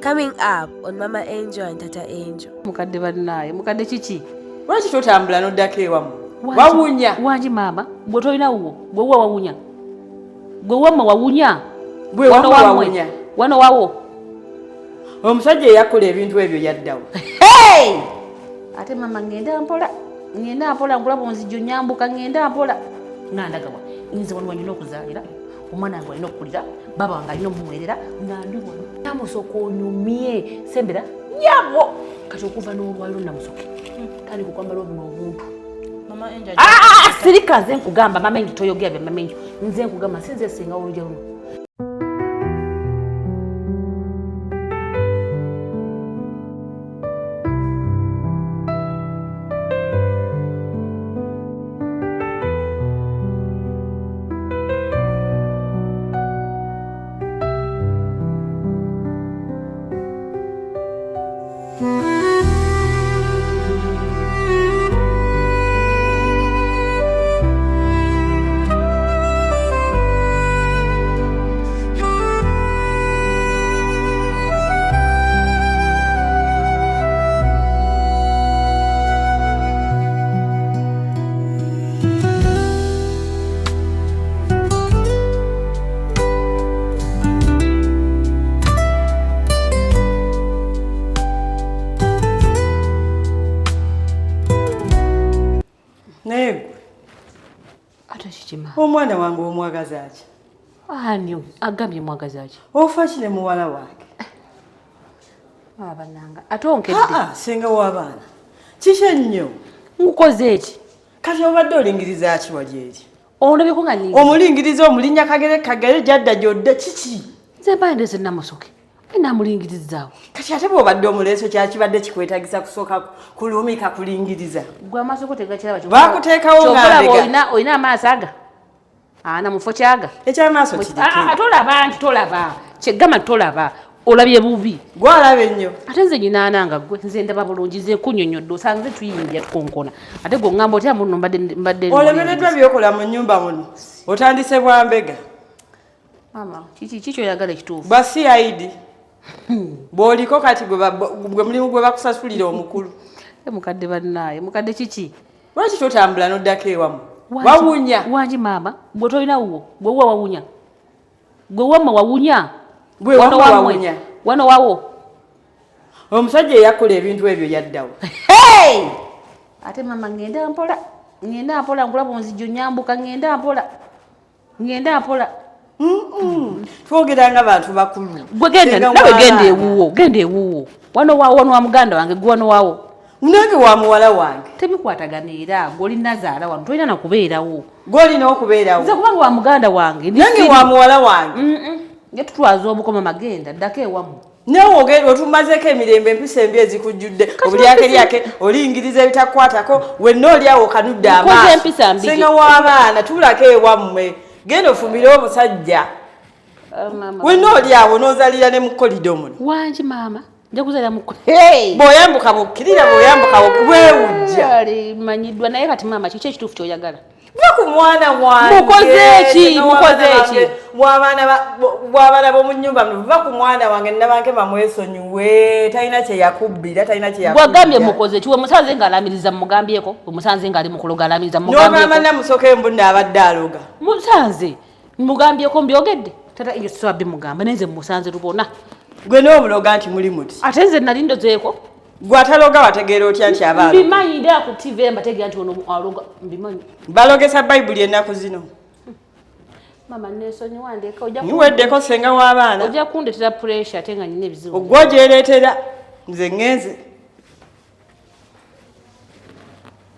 Coming up on Mama Angel and Tata Angel. Mukadde bannaye, mukadde kiki? Lwaki totambula n'oddako ewamu? Wawunya. Wangi mama, gwe tolina wuwo, gwe wuwa wawunya. Gwe wamma wawunya. Gwe wamma wawunya. Wano wawo. Omusajja eyakola ebintu ebyo yaddawo. Hey! Ate mama ngenda mpola. Ngenda mpola nkulaba onzijjo nyambuka ngenda mpola. Ngandagawa. Nze wano wanyina okuzaalira. Omwana wange alina okukulira, baba wange alina omumuweerera, nga ndi wano. Namusooka onyumye, sembera, nyabo! Kati okuva n'olwaliro namusoke. Tali kukwambala obuno obuntu. Mama Angel. Sirika nze nkugamba, Mama Angel toyogera bya Mama Angel. Nze nkugamba, sinze singa olujja luno. Omwana wange omwagaza ki? Anyo, agambye mwagaza ki? Ofa ki ne muwala wange? Abananga. Ate onkedde. Senga w'abaana. Kiki ennyo? Nkukoze eki? Kati obadde olingiriza ki wali eri? Ondabeko nga nninga. Omulingiriza omulinnya kagere gyadda gyodde kiki? Nze mba ndeze namusoke. Namulingirizzaawo. Kati ate bw'obadde omuleeso kyakibadde kikwetagisa kusooka kulumika kulingiriza. Gwe amaaso go tegakiraba kyo. Baakuteekawo ng'ambega. Olina amaaso aga? Ana mufo kyaga. Ekyamaaso kirike. Tolaba nti tolaba. Kyegamba tolaba. Olabye bubi. Gwalaba ennyo. Ate nze nyinaananga gwe nze ndaba bulungi nze kunnyonnyodde osanga tuyimbya tukonkona. Ate gwe ngamba otya muno mbadde. Olemereddwa byokola mu nnyumba muno. Otandise bwambega. Mama, kiki kyoyagala ekituufu? Basi aidi. Bw'oliko kati gwe mulimu gwe bakusasulira omukulu. Mukadde bannaye, mukadde kiki? Lwaki totambula n'oddako ewamu? Wawunya. Wangi mama, gwe tolina wuwo, gwe wuwa wawunya. Gwe wamma wawunya. Gwe wamma wawunya. Wano wawo. Omusajja eyakola ebintu ebyo yaddawo. Hey! Ate mama ngenda mpola. Ngenda mpola nkulaba onzijjo nyambuka ngenda mpola. Ngenda mpola. Twogera ng'abantu bakulu. Gwe genda, nawe genda ewuwo, genda ewuwo. Wano wawo, wano wa muganda wange, gwe wano wawo. Nange wa muwala wange. Tebikwatagana era, gw'olina zaala wano, tolina na kubeerawo. Gw'olina okubeerawo. Nze kubanga wa muganda wange. Nange wa muwala wange. Nge tutwaza obukoma magenda, ddako ewamu. Nawe otumazeeko emirembe empisa embi ezikujjudde obulyake olingiriza ebitakwatako wenna oliawo kanudde amaaso. Senga w'abaana tuulako ewammwe. Genda ofumire omusajja. Wenna oliawo n'ozalira ne mu kolido muno. Wangi mama. Nja kuzalira mu kolido. Bw'oyambuka bukkirira bw'oyambuka bwewujja. Manyiddwa naye kati mama kiki ekituufu ky'oyagala? Ku mwana wange. Mukoze ki? Bw'abaana b'omu nnyumba muva ku mwana wange nabanke bamwesonyiwe talina kye yakubbira talina kye yakubbira. Bwagambye mukoze ki? Musanze ng'alamiriza mugambyeko? Musanze ng'ali mu kuloga alamiriza mugambyeko? N'ogamba namusoka embunna abadde aloga. Musanze mugambyeko mbyogedde? Tata iyo sibabbi mugamba nenze musanze tubona. Gwe n'obuloga nti muli muti. Ate nze nali ndozeeko. Gwataloga wategeera otya nti abaalo. Mbimanyi nda ku TV mbategeera nti ono aloga mbimanyi. Balogesa Bayibuli ennaku zino. Mama nesonyiwa ndeka ojja niweddeko senga w'abaana. Ojja kundetera pressure ate nga nyine ebizibu. Ogwojereetera nze ngenze.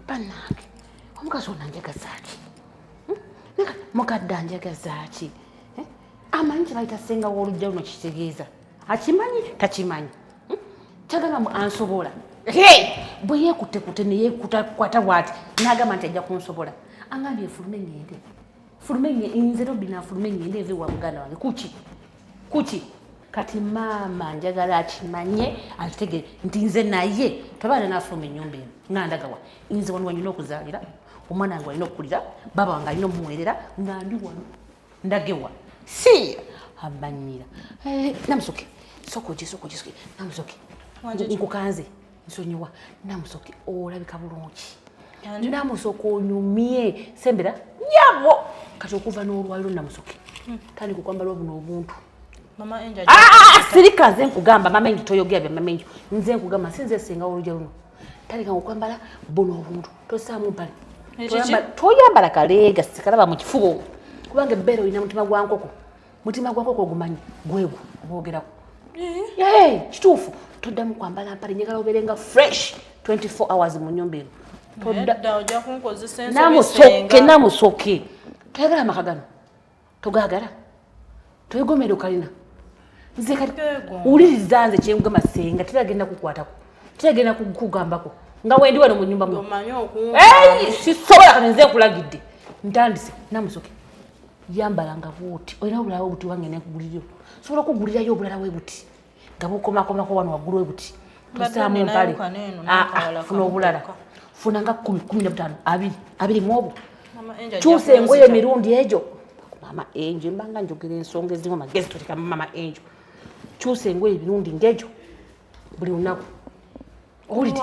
Bannange omukazi ono anjagaza ki? Mukadde anjagaza ki? Amanyi kye bayita senga w'olujja luno kitegeeza. Akimanyi takimanyi. Kyagamba mbu ansobola. Bwe yeekutte ne yeekutakwata bw'ati n'agamba nti ajja kunsobola. Angambye fulume ngende. Fulume nze Robina fulume ngende eve wa muganda wange. Kuki? Kati maama njagala akimanye akitegere nti nze naye twabaana n'afuluma ennyumba eno. Ngandagawa. Nze wano wanyina okuzaalira. Omwana wange alina okukulira. Baba wange alina omumuweerera. Nga ndi wano. Ndagewa. Si amanyira. Namusoke. sokoje namusoke nkukanze nsonyiwa namusoke olabika bulungi namusoke onyumye sembera nyabo kati okuva n'olwaliro namusoke tandika okwambala obuno obuntu Mama Angel. Sirika nze nkugamba mama Angel toyogera bya mama Angel. Nze nkugamba sinze senga olujja luno. Tandika okwambala buno obuntu tosaamu mpale. Toyambala kalega sikalaba mu kifubo. Kubanga ebbero ina mutima gwa nkoko. Mutima gwa nkoko ogumanyi gwegu obogerako. Kituufu toddamu kwambala mpale njagala oberenga fresh 24 hours mu nnyumba eno. Todda ojja kunkozesa ensobi namusoke. Toyagala amakagano. Togagala. Toyegomero kalina. Nze kati uliriza nze kyengama senga tiragenda kukwatako. Tiragenda kugambako. Nga wendi wano mu nyumba mu. Omanyo okumva. Sisobola kati nze kulagidde. Ntandise namusoke. Yambalanga buti. Olina obulawo buti wange nekuguliryo. Sobola kugulirayo obulala we buti. Nga bukoma ko wano waggulu we buti. Tosaamu empale. Funa obulala. Funa nga 15 abiri mwobo. Mama Angel. Kyuse engoye emirundi ejo. Mama Angel mbanga njogera ensonga ezimu magezi toleka Mama Angel. Kyuse engoye ebirundi ngejo. Buli lunaku. Olidi.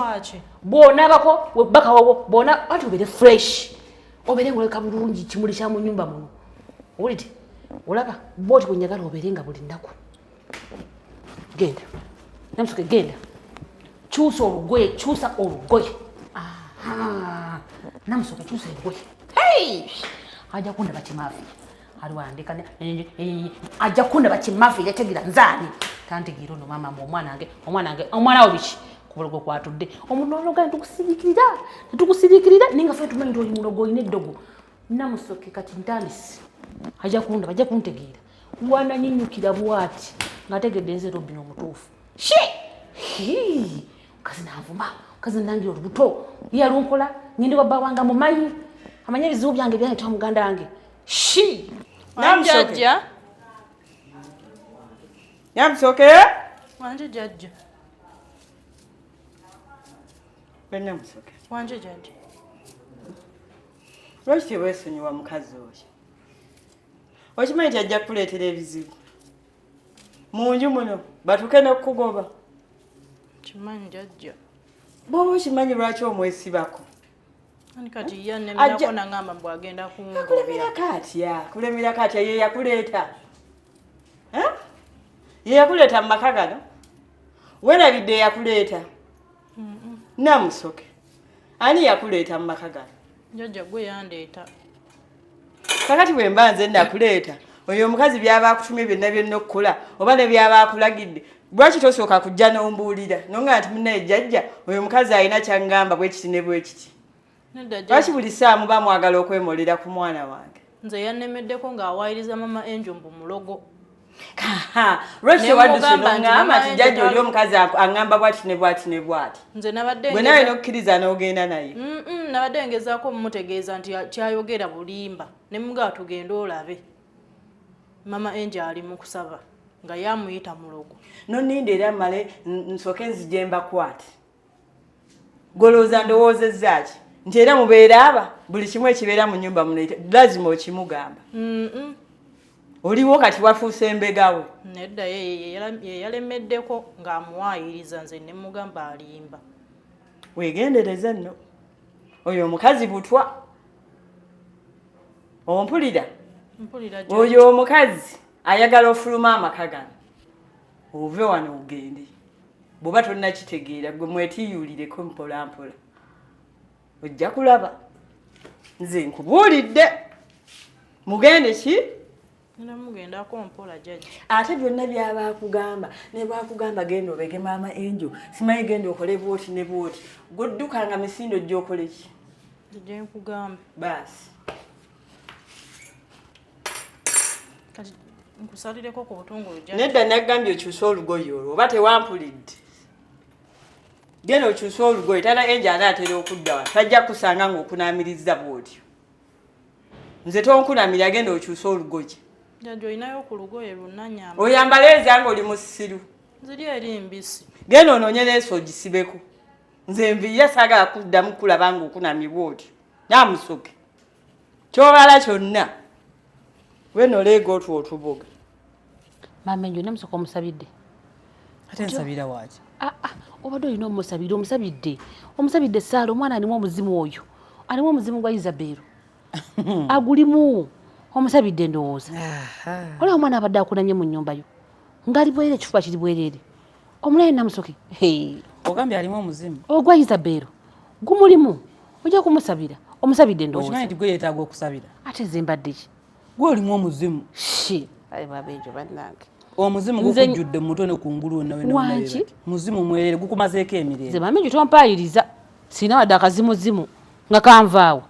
Bona bako webaka wawo bona ati obere fresh. Obere ngoleka bulungi kimuli kya mu nyumba muno. Olidi. Olaba boti kunyagala oberenga buli ndaku. Genda. Namusoke genda. Kyusa olugoye. Aha. Namusoke kyusa olugoye. Aja kunda bachimafi. Aliwandika aja kunda bachimafi yategira nzani. Tantegiro no mama omwana obiki kubulogo kwatudde. Omuntu ologa ntukusirikirira ninga fe tumanyi oli mulogo ine ddogo. Namusoke kati ntandisi. Aja kunda bajja kuntegira. Wana nyinyukira bwati ngategedde nze Robin omutuufu. Kazi navuma. Kazi nangi olubuto. Yalunkola nyindi baba wanga mu mayi. Amanya bizibu byange byane muganda wange. Namjajja. Namusoke. Wanje jajja. Namusoke. Wanje jajja. Lwaki weesonyiwa mukazi oyo? Okimanyi nti ajja kuleetera ebizibu. Mu nju muno batuuke n'okukugoba. Kimanyi jajja. Bw'oba okimanyi lwaki omwesibako? Kati yanne mnako nangamba bwagenda kungobya. Kulemera katya ye yakuleeta. Ye yakuleeta mu maka gano. Werabidde yakuleeta. Namusoke. Ani yakuleeta mu maka gano? Jajja gwe yandeeta. Kakati bwe mba nze nakuleeta. Oyo omukazi byaba akutumye byonna okukola oba ne byaba akulagidde. Lwaki tosooka kujja n'ombuulira? Nonga nti munnaye jjajja oyo omukazi alina kyangamba bwe kiti ne bwe kiti. Lwaki buli saa muba mwagala okwemolera ku mwana wange? Nze yannemeddeko ng'awaayiriza Mama Angel mbu mulogo. Lwaki waddusi n'ongamba nti jjajja oli omukazi aŋŋamba bwati ne bwati ne bwati. Nze nabadde gwe nawe n'okkiriza n'ogenda naye. Nabadde ngezaako mumutegeeza nti kyayogera bulimba ne mugaa tugende olabe. Mama Angel ali mu kusaba nga yamuyita mulogo. Nonninde era mmale nsooke nzije mbakwate. Golooza ndowoozezza ki? Nti era mubeera aba buli kimu ekibeera mu nnyumba muno lazima okimugamba. Oliwo kati wafuuse embegawe. Nedda ye yalemeddeko ng'amuwaayiriza nze ne mugamba alimba. Weegendereze nno. Oyo omukazi butwa. Ompulira? Mpulira oyo omukazi ayagala ofuluma amaka gano. Ove wano ogende. Bw'oba tonnakitegeera gwe mwetiyuulireko mpola mpola. Ojja kulaba. Nze nkubuulidde. Mugende ki? Mugendako mpola jajja. Ate byonna byabakugamba ne bakugamba genda obege Mama Angel. Simanyi genda okole bwoti ne bwoti. Goddukanga misindo ojja okole ki? Nje nkugamba. Basi. Kati nkusalireko ku butungulu jajja. Nedda nagambye okyusa olugoye olwo oba tewampulidde. Genda okyusa olugoye tala Angel anaatera okudda wano. Tajja kusanga ng'okunaamiriza bwotyo. Nze tonkunamira genda okyusa olugoye. Jajja olinayo ku lugoye lunanyamba. Oyambala ezanga oli musiru. Ziri eri mbisi. Genda onoonye leeso ogisibeko. Nze nviira saagala kuddamu kulaba ng'okunamibwa otyo. Namusoke. Kyobala kyonna. We noleega otwo otuboga. Mama Angel namusoka omusabidde. ate nsabira waaki obadde olina omusabidde Saala omwana alimu omuzimu oyo alimu omuzimu gwa Isabel agulimu omusabidde ndowooza olaba omwana abadde akunamye mu nnyumba yo ng'ali bwerere ekifuba kiri bwerere omulayi Namusoke ogambye alimu omuzimu ogwa Isabel gumulimu ojja kumusabira omusabidde ndowooza okimanyi nti gwe yeetaaga okusabira ate nze mbadde ki gwe olimu omuzimu ayi babenjo bannange omuzimu gukujjudde mu mutwe ne kungulu wanki muzimu mwerere gukumazeeko emirembe nze mamenjo tompayiriza sina wadde akazimuzimu nga kanvaawo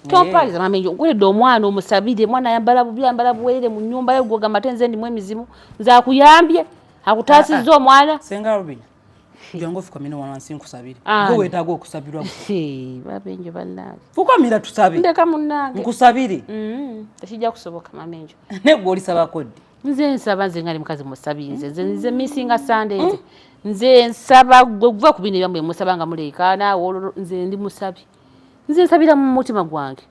tompayiriza mamenjo nkuledde omwana omusabire mwana ayambala bubi ayambala buwerere mu nnyumba yo gwogamba ate nze ndimu emizimu nze akuyambye akutaasizza omwana senga Rubina jangu ofukamire wansi nkusabire gwe weetaaga okusabirwa babenjo bannange fukamira tusabe ndeka munnange nkusabire tekijja kusoboka mamenjo negwe olisabako ddi nze nsaba nze ngali mukazi musabi nze misinga Sunday nze nsaba gwe kuva ku bino ebyamwe musaba nga muleekaana nze ndi musabi nze nsabira mu mutima gwange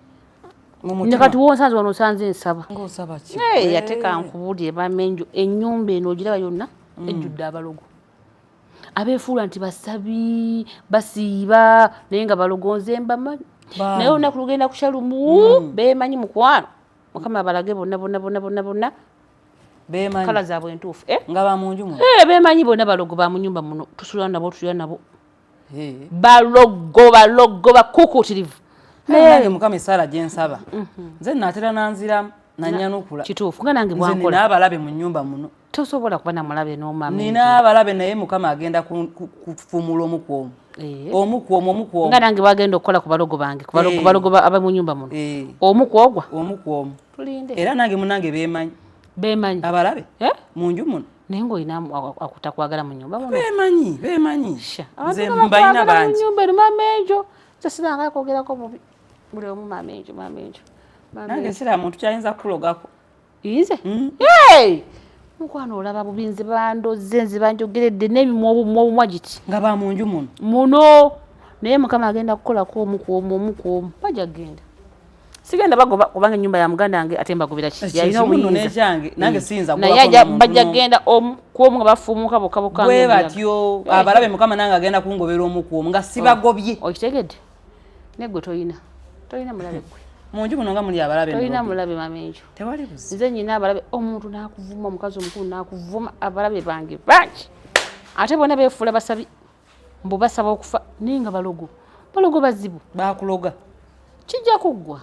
nekati wonsanze wano osanze nsaba ate kankubulire bamenjo ennyumba eno ogiraba yonna ejjudde abalogo abeefuula nti basabi basiiba naye nga balogo nze mbamanyi naye olunaku lugenda ku Shalumu beemanyi mukwano mukama abalage bonna beemanyi kala zaabwe entuufu nga bamunju muno beemanyi bonna balogo ba mu nnyumba muno tulya nabo balogo bakukuutirivu nange mukama esaala gye nsaba nze naatera nanziramu nanyanukula kituufu nga nange bwankola nina abalabe mu nnyumba muno tosobola kuba namulabe n'omama nina abalabe naye mukama agenda kufumula omukwomu nga nange bagenda okukola ku balogo bange ku balogo aba mu nnyumba muno omukwogwa tulinde era nange munange beemanyi abalabe mu nju muno naye ng'olina akutakwagala mu nnyumba muno beemanyi nze mbalina bangi nnyumba eno mamenjo nze siranga kwogerako bubi buli omu mamenjo nange siramu tukyayinza kulogako nze mukwano olaba bubi nze bandoze nze banjogeredde n'emimwa obumwa giti nga ba mu nju muno naye mukama agenda kukolako omu bajja kgenda sigenda bagoba kubanga ennyumba ya muganda wange ate mbagobera ki yalina obuyinza nange siyinza naye bajja kgenda omukuomu nga bafuumuka bokka bwe batyo abalabe mukama nange agenda kungobera omukuomu nga sibagobye okitegedde negwe tolina mulabe gwe mu nju muno nga muli abalabe tolina mulabe mamenjo tewali buzi nze nyina abalabe omuntu n'akuvuma omukazi omukulu n'akuvuma abalabe bange bangi ate bonna beefuula basabi mbu basaba okufa naye nga balogo bazibu bakuloga kijja kuggwa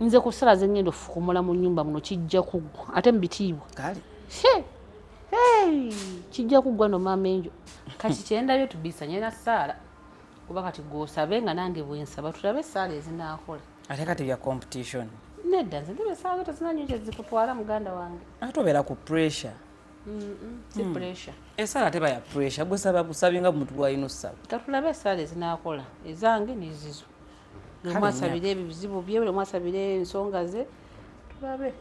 nze ku ssala ze ngenda ofukumula mu nnyumba muno kijja kuggwa ate mubitiibwa kijja kuggwa no mamenjo kati kyendabyo tubisanye na Saala kuba kati gwosabe nga nange bwensaba tulabe Saala ezinaakola ate kati bya competition nedda nze ndebe Saala tezinanyo kyezikutwala muganda wange ate obeera ku pressure si pressure esaala teba ya pressure gwesaba busabi nga muntu gwalina ossaba katulabe Saala ezinaakola ezange nezizo nemwasabire ebizibu bye buli mwasabire ensonga ze tulabe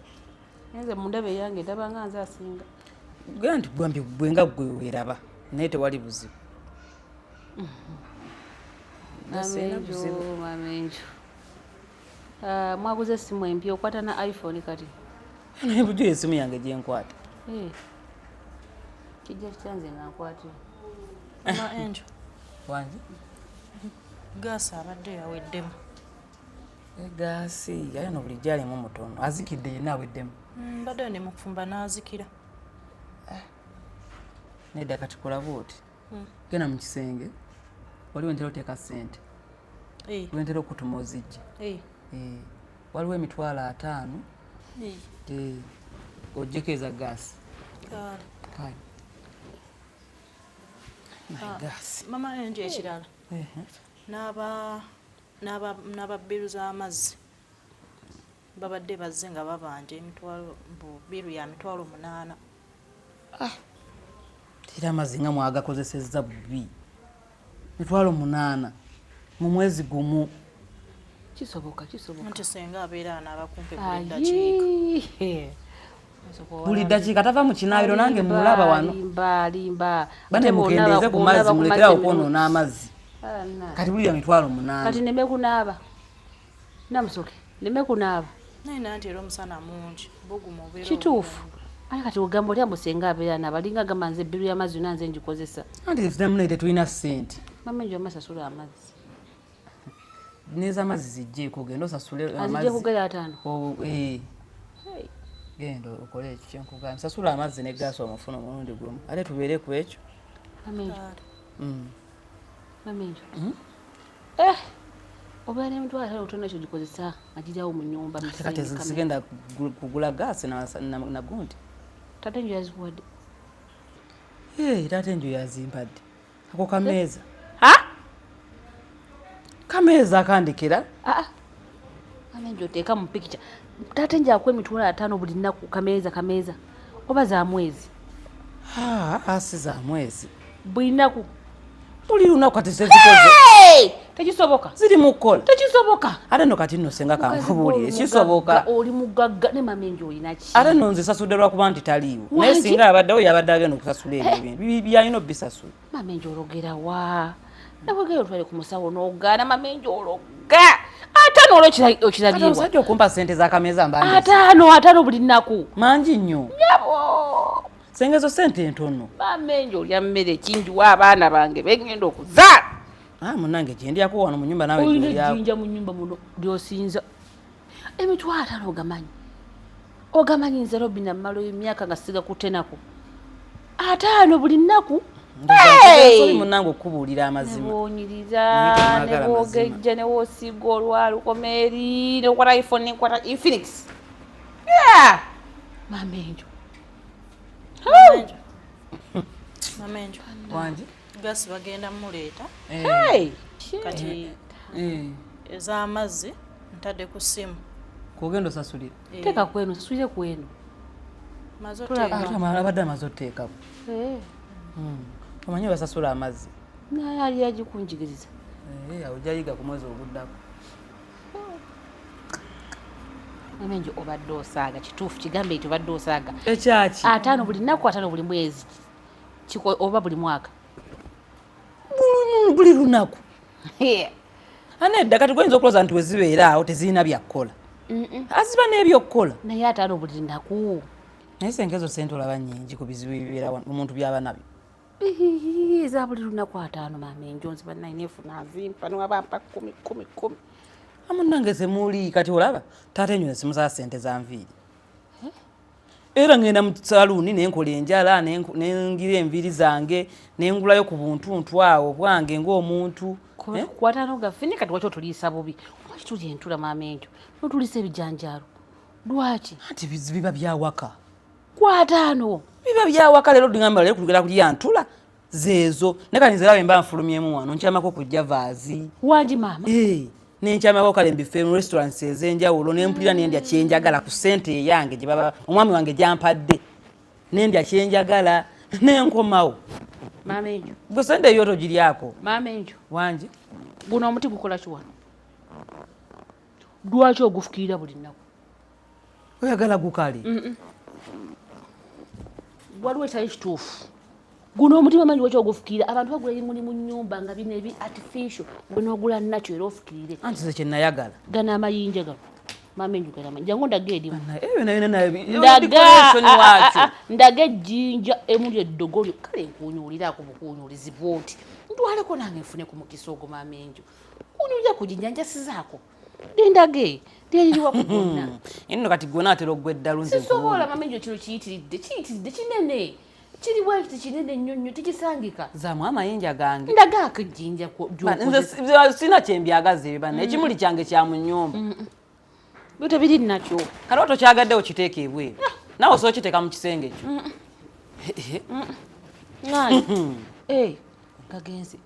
nze mundabe yange ndaba nga nze asinga gera nti gwambye bwenga gwe weeraba naye tewali buzibu mamenjo mwaguze essimu empya okwata na iPhone kati naye bujo esimu yange gyenkwata kijja kyanze nga nkwatira enjo wange gaasi abadde yaweddemu egaasi yayona bulijjo alimu mutono azikidde yenna aweddemu mbadde ndi mu kufumba n'azikira nedda kati kulaba oti genda mu kisenge waliwo ntera oteeka ssente wentera okutuma ozijja waliwo $50 ojjeko eza gaasi gaasi mama enjo ekirala n'aba bbiru z'amazzi babadde bazze nga babanja bbiru ya $800 era amazzi nga mwagakozesezza bubi $800 mu mwezi gumu kisoboka nti senga abeera anaabakumpe buli dakiika tava mu kinaabiro nange mulaba wano limba banemukendeeze ku mazzi muleeterawo okwonoona amazzi kati buli ya $800 kati neme kunaaba Namusoke neme kunaaba naye nanti era omusana mungi buguma obeera kituufu Ani kati ogambo lya musenga abeera nabalinga gamba nze ebbiru y'amazzi nanze ngikozesa. Anti zinamunete tulina ssente. Mama njo amasasula amazzi. Neza amazzi zijjeeko genda osasule amazzi. Azijje kugera 5. Oh genda okole ekyo kyenkugamba. Sasula amazzi ne gaasi omufuna omulundi gumu. Ate tubeere ku ekyo. Mama njo. Mama njo. Oba ne mtu ala utona ekyo gikozesa agirawo mu nnyumba musenga. Kati zigenda kugula gaasi na gundi. Tate njo yazikuwadde. Tate njo yazimpadde. Ako kameeza. Kameeza akandikira? Mama njo teeka mu pikicha. Tate njo akwe emitwalo 5 buli nnaku kameeza. Oba za mwezi. Asi za mwezi. Buli nnaku. Buli lunaku kati sezikoze. Tekisoboka. Ziri mu kukola. Tekisoboka. Ate no kati nno senga kankubuulire. Kisoboka. Oli mugagga ne mama njo olina ki? Ate no nze sasudde lwakuba nti taliiwo. Naye singa abaddewo yabadde agenda okusasula ebyo bintu. Byalina obisasula. Mama njo ologera wa? Nabwegera otwale ku musawo n'ogaana mama njo ologa. 5 okirabye. Omusajja okumpa ssente z'akameeza mbanje. 5 buli nnaku. Mangi nnyo. Nyabo. Senga ezo ssente ntono. Mama njo olya mmere kinjiwa abaana bange begenda okuzaala. Munange gyendyako wano mu nnyumba nawe gy'olyako. Oyina mu nnyumba muno gy'osinza. Emitwalo 5 ogamanyi nze Robina mmalo emyaka nga sigakutte nako. 5 buli nnaku. Soli munange okubuulira amazima. Neboonyiriza, neboogejja, newoosiiga olwala lukomeeri, nekwata iPhone, nekwata Infinix. Mama enjo. Mama enjo. Wangi? Gaasi bagenda muleeta. Kati ez'amazzi ntadde ku ssimu. Kugenda osasulira? Teeka kwenu, sasulire kwenu. Abadde amaze oteekako. Omanyi basasula amazzi. Naye ali agikunjigiriza. Ojja yiga ku mwezi oguddako. Mama njo obadde osaaga kituufu kigambe nti obadde osaaga. Ekyaki? 5 buli nnaku 5 buli mwezi. Oba buli mwaka. Buli lunaku. Anedda kati gwenza okuloza nti wezibeera awo tezirina byakkola. Aziba n'ebyokukola. Naye 5 buli nnaku. Naye senga ezo ssente olaba nnyingi ku bizibu ebibeera omuntu by'aba nabyo. Eza buli lunaku 5 mama enjo nziba nina enfuna nvimpa niwabampa 10. Amunange semuli kati olaba taata enyo simusala ssente za nviiri. Era ngenda mu saluuni nenkola enjala nengira enviiri zange nengulayo ku buntuntu awo bwange ng'omuntu. Kwatano gafini kati wakyo tuliisa bubi. Lwaki tuli entula mama enjo notulisa ebijanjaalo? Lwaki? Anti biba byawaka. Kwatano Biba byawaka leero dingamba leero kulugera kulya ntula zeezo. Nekani zerawe mba nfulumyemu wano nkyamako kujja vaazi. Wangi mama? Nenkyamako kale mbife mu restaurants ez'enjawulo nempulira nendya kyenjagala ku ssente eyange gye baba omwami wange gyampadde. Nendya kyenjagala nenkomawo. Mama enjo. Gwe ssente eyo togiryako. Mama enjo. Wangi? Guno omuti gukola ki wano? Lwaki ogufukirira buli nnaku? Oyagala gukale? Waliwo ekitali kituufu. Guno omuti mama njo lwaki ogufukirira? Abantu bagula ebimuli mu nnyumba nga bino ebi artificial. Gwe n'ogula nakyo era ofukirire. Anti ze kyenayagala. Gana amayinja gano. Mama enjo gana amayinja. Jangu ndaga edimu. Ebyo nayo ndaga ejjinja emuli eddogolyo. Kale nkunyuulirako bukunyuulizi bwoti. Ntwaleko nange nfune ku mukisa ogwo mama enjo. Kunyuulira ku jinja njasizaako. Lindage. Lyeririwa ku gonna. Nno kati gwe naatera oggweddalu nze. Sisobola mama enjo kino kiyitiridde kinene. Kiri bwekiti kinene nnyo nnyo tikisangika. Zaamu amayinja gange. Ndagaako ejjinja nze sina kyembyagaza ebyo bana. Ekimuli kyange kya mu nnyumba. Byo tebiri nakyo. Kale tokyagaddewo kiteeka ebweru. Naawe osobola kiteeka mu kisenge kyo. Ngani? Gagenze.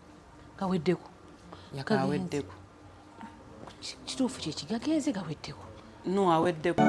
Gaweddeko. Yakaweddeko. Kituufu kyeki gagenze gaweddeko. No aweddeko.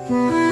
Mm-hmm.